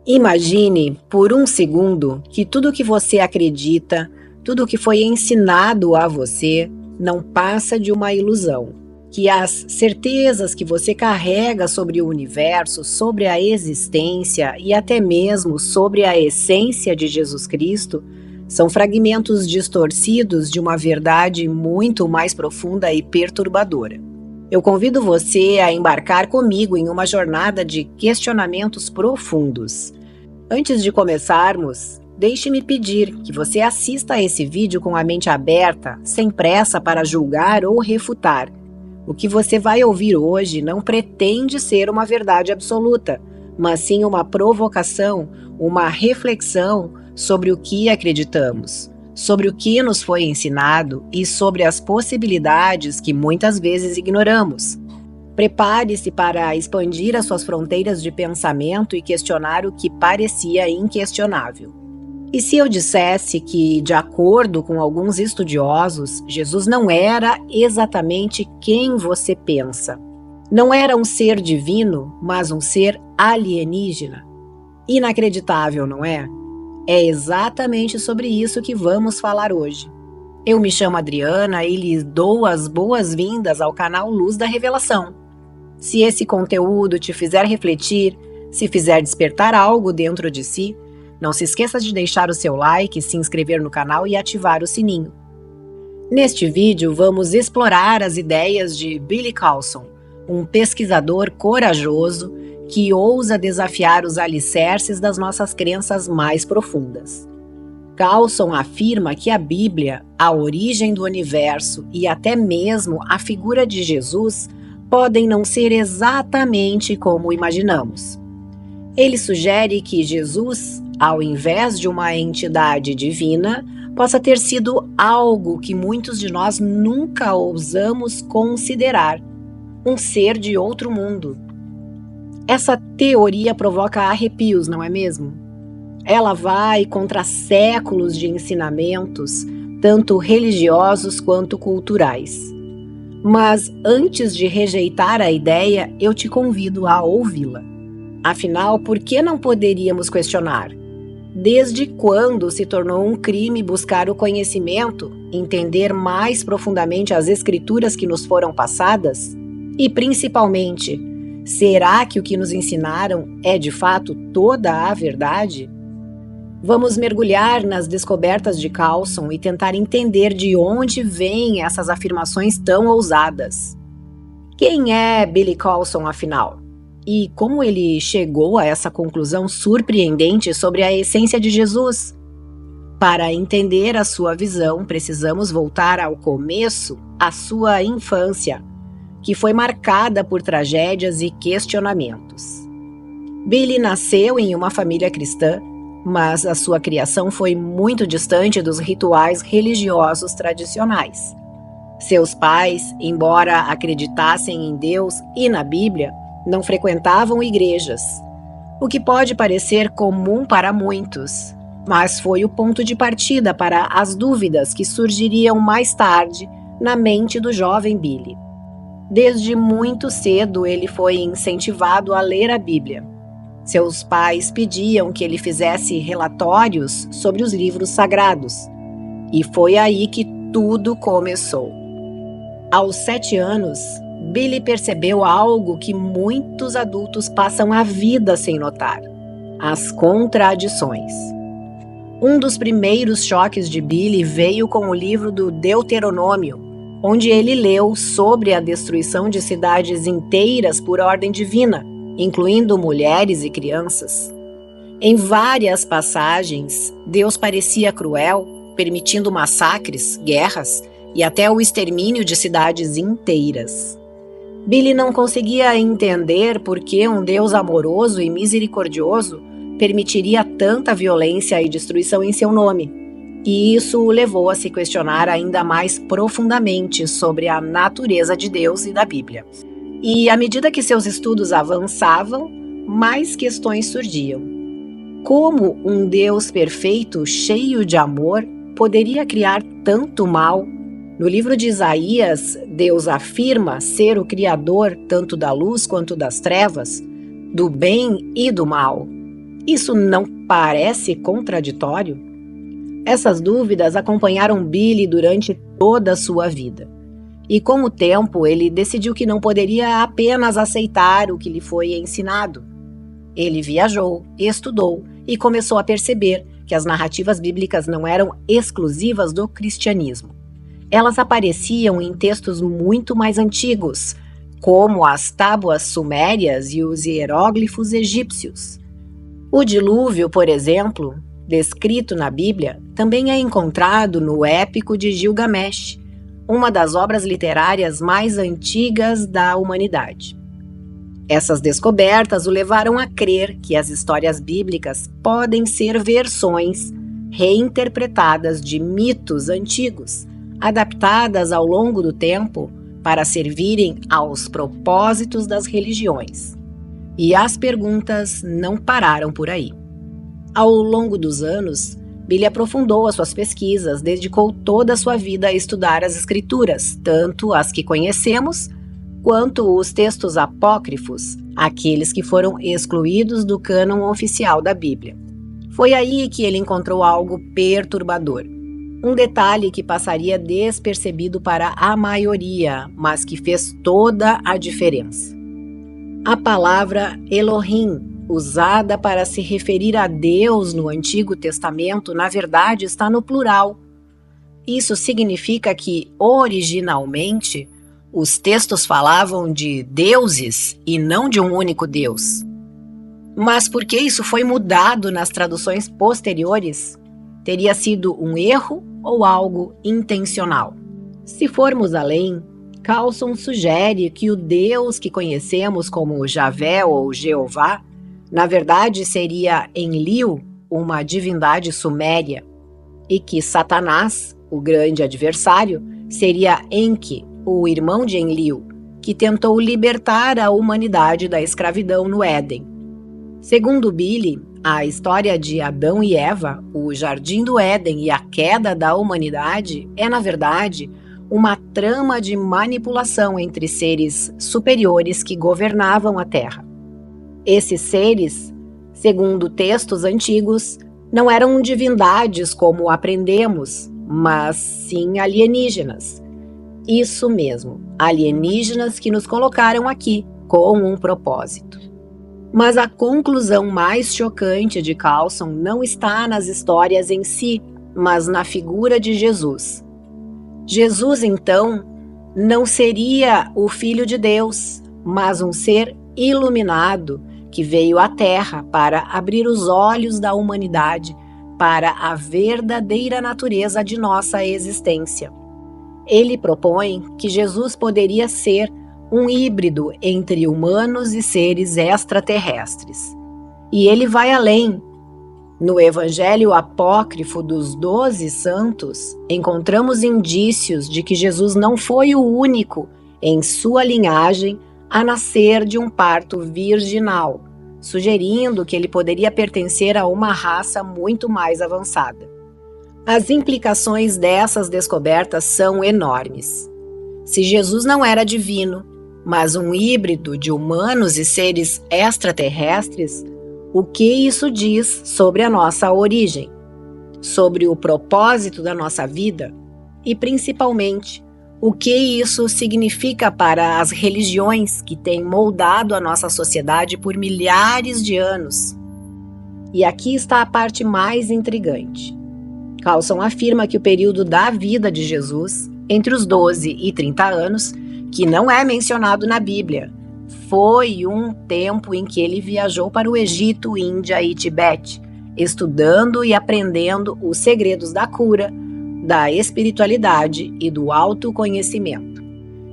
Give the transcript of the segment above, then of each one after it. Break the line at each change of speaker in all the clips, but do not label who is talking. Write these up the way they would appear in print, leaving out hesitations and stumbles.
Imagine por um segundo que tudo que você acredita, tudo que foi ensinado a você, não passa de uma ilusão. Que as certezas que você carrega sobre o universo, sobre a existência e até mesmo sobre a essência de Jesus Cristo são fragmentos distorcidos de uma verdade muito mais profunda e perturbadora. Eu convido você a embarcar comigo em uma jornada de questionamentos profundos. Antes de começarmos, deixe-me pedir que você assista a esse vídeo com a mente aberta, sem pressa para julgar ou refutar. O que você vai ouvir hoje não pretende ser uma verdade absoluta, mas sim uma provocação, uma reflexão sobre o que acreditamos, sobre o que nos foi ensinado e sobre as possibilidades que muitas vezes ignoramos. Prepare-se para expandir as suas fronteiras de pensamento e questionar o que parecia inquestionável. E se eu dissesse que, de acordo com alguns estudiosos, Jesus não era exatamente quem você pensa? Não era um ser divino, mas um ser alienígena? Inacreditável, não é? É exatamente sobre isso que vamos falar hoje. Eu me chamo Adriana e lhes dou as boas-vindas ao canal Luz da Revelação. Se esse conteúdo te fizer refletir, se fizer despertar algo dentro de si, não se esqueça de deixar o seu like, se inscrever no canal e ativar o sininho. Neste vídeo, vamos explorar as ideias de Billy Carlson, um pesquisador corajoso que ousa desafiar os alicerces das nossas crenças mais profundas. Carlson afirma que a Bíblia, a origem do universo e até mesmo a figura de Jesus podem não ser exatamente como imaginamos. Ele sugere que Jesus, ao invés de uma entidade divina, possa ter sido algo que muitos de nós nunca ousamos considerar, um ser de outro mundo. Essa teoria provoca arrepios, não é mesmo? Ela vai contra séculos de ensinamentos, tanto religiosos quanto culturais. Mas antes de rejeitar a ideia, eu te convido a ouvi-la. Afinal, por que não poderíamos questionar? Desde quando se tornou um crime buscar o conhecimento, entender mais profundamente as escrituras que nos foram passadas? E, principalmente, será que o que nos ensinaram é de fato toda a verdade? Vamos mergulhar nas descobertas de Carlson e tentar entender de onde vêm essas afirmações tão ousadas. Quem é Billy Carlson, afinal? E como ele chegou a essa conclusão surpreendente sobre a essência de Jesus? Para entender a sua visão, precisamos voltar ao começo, à sua infância, que foi marcada por tragédias e questionamentos. Billy nasceu em uma família cristã, mas a sua criação foi muito distante dos rituais religiosos tradicionais. Seus pais, embora acreditassem em Deus e na Bíblia, não frequentavam igrejas, o que pode parecer comum para muitos, mas foi o ponto de partida para as dúvidas que surgiriam mais tarde na mente do jovem Billy. Desde muito cedo ele foi incentivado a ler a Bíblia. Seus pais pediam que ele fizesse relatórios sobre os livros sagrados, e foi aí que tudo começou. Aos 7 anos, Billy percebeu algo que muitos adultos passam a vida sem notar: as contradições. Um dos primeiros choques de Billy veio com o livro do Deuteronômio, onde ele leu sobre a destruição de cidades inteiras por ordem divina, incluindo mulheres e crianças. Em várias passagens, Deus parecia cruel, permitindo massacres, guerras e até o extermínio de cidades inteiras. Billy não conseguia entender por que um Deus amoroso e misericordioso permitiria tanta violência e destruição em seu nome, e isso o levou a se questionar ainda mais profundamente sobre a natureza de Deus e da Bíblia. E à medida que seus estudos avançavam, mais questões surgiam. Como um Deus perfeito, cheio de amor, poderia criar tanto mal? No livro de Isaías, Deus afirma ser o criador tanto da luz quanto das trevas, do bem e do mal. Isso não parece contraditório? Essas dúvidas acompanharam Billy durante toda a sua vida. E com o tempo, ele decidiu que não poderia apenas aceitar o que lhe foi ensinado. Ele viajou, estudou e começou a perceber que as narrativas bíblicas não eram exclusivas do cristianismo. Elas apareciam em textos muito mais antigos, como as tábuas sumérias e os hieróglifos egípcios. O dilúvio, por exemplo, descrito na Bíblia, também é encontrado no Épico de Gilgamesh, uma das obras literárias mais antigas da humanidade. Essas descobertas o levaram a crer que as histórias bíblicas podem ser versões reinterpretadas de mitos antigos, adaptadas ao longo do tempo para servirem aos propósitos das religiões. E as perguntas não pararam por aí. Ao longo dos anos, Billy aprofundou as suas pesquisas, dedicou toda a sua vida a estudar as escrituras, tanto as que conhecemos, quanto os textos apócrifos, aqueles que foram excluídos do cânon oficial da Bíblia. Foi aí que ele encontrou algo perturbador. Um detalhe que passaria despercebido para a maioria, mas que fez toda a diferença. A palavra Elohim, usada para se referir a Deus no Antigo Testamento, na verdade está no plural. Isso significa que, originalmente, os textos falavam de deuses e não de um único Deus. Mas por que isso foi mudado nas traduções posteriores? Teria sido um erro ou algo intencional? Se formos além, Carlson sugere que o Deus que conhecemos como Javé ou Jeová, na verdade seria Enlil, uma divindade suméria, e que Satanás, o grande adversário, seria Enki, o irmão de Enlil, que tentou libertar a humanidade da escravidão no Éden. Segundo Billy, a história de Adão e Eva, o Jardim do Éden e a queda da humanidade é, na verdade, uma trama de manipulação entre seres superiores que governavam a Terra. Esses seres, segundo textos antigos, não eram divindades como aprendemos, mas sim alienígenas. Isso mesmo, alienígenas que nos colocaram aqui com um propósito. Mas a conclusão mais chocante de Carlson não está nas histórias em si, mas na figura de Jesus. Jesus, então, não seria o Filho de Deus, mas um ser iluminado que veio à Terra para abrir os olhos da humanidade para a verdadeira natureza de nossa existência. Ele propõe que Jesus poderia ser um híbrido entre humanos e seres extraterrestres. E ele vai além. No Evangelho apócrifo dos 12 santos, encontramos indícios de que Jesus não foi o único em sua linhagem a nascer de um parto virginal, sugerindo que ele poderia pertencer a uma raça muito mais avançada. As implicações dessas descobertas são enormes. Se Jesus não era divino, mas um híbrido de humanos e seres extraterrestres, o que isso diz sobre a nossa origem, sobre o propósito da nossa vida e, principalmente, o que isso significa para as religiões que têm moldado a nossa sociedade por milhares de anos? E aqui está a parte mais intrigante. Carlson afirma que o período da vida de Jesus, entre os 12 e 30 anos, que não é mencionado na Bíblia, foi um tempo em que ele viajou para o Egito, Índia e Tibete, estudando e aprendendo os segredos da cura, da espiritualidade e do autoconhecimento.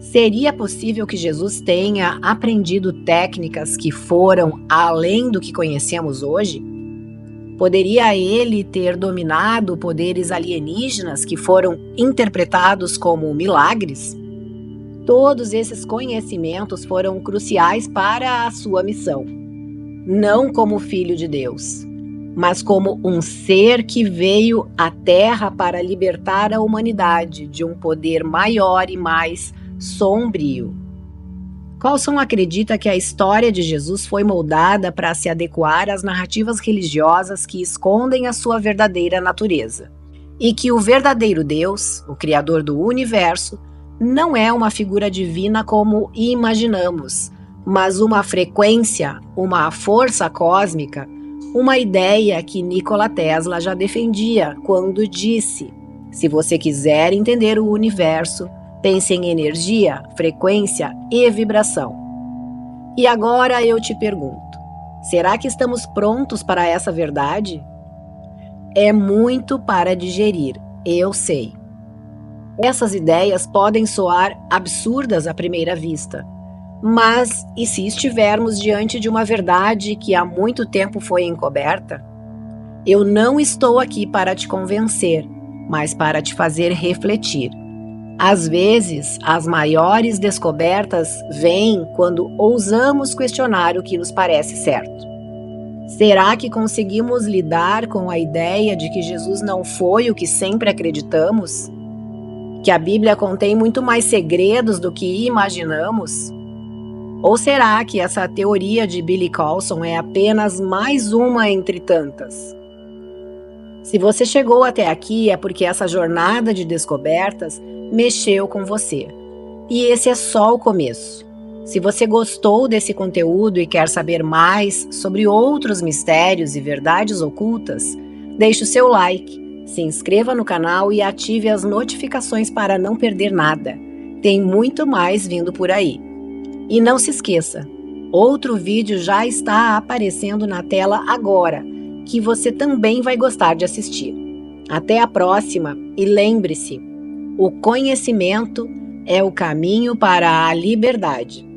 Seria possível que Jesus tenha aprendido técnicas que foram além do que conhecemos hoje? Poderia ele ter dominado poderes alienígenas que foram interpretados como milagres? Todos esses conhecimentos foram cruciais para a sua missão, não como filho de Deus, mas como um ser que veio à Terra para libertar a humanidade de um poder maior e mais sombrio. Coulson acredita que a história de Jesus foi moldada para se adequar às narrativas religiosas que escondem a sua verdadeira natureza, e que o verdadeiro Deus, o Criador do universo, não é uma figura divina como imaginamos, mas uma frequência, uma força cósmica, uma ideia que Nikola Tesla já defendia quando disse: se você quiser entender o universo, pense em energia, frequência e vibração. E agora eu te pergunto, será que estamos prontos para essa verdade? É muito para digerir, eu sei. Essas ideias podem soar absurdas à primeira vista, mas e se estivermos diante de uma verdade que há muito tempo foi encoberta? Eu não estou aqui para te convencer, mas para te fazer refletir. Às vezes, as maiores descobertas vêm quando ousamos questionar o que nos parece certo. Será que conseguimos lidar com a ideia de que Jesus não foi o que sempre acreditamos? Que a Bíblia contém muito mais segredos do que imaginamos? Ou será que essa teoria de Billy Coulson é apenas mais uma entre tantas? Se você chegou até aqui é porque essa jornada de descobertas mexeu com você. E esse é só o começo. Se você gostou desse conteúdo e quer saber mais sobre outros mistérios e verdades ocultas, deixe o seu like, se inscreva no canal e ative as notificações para não perder nada. Tem muito mais vindo por aí. E não se esqueça, outro vídeo já está aparecendo na tela agora, que você também vai gostar de assistir. Até a próxima e lembre-se, o conhecimento é o caminho para a liberdade.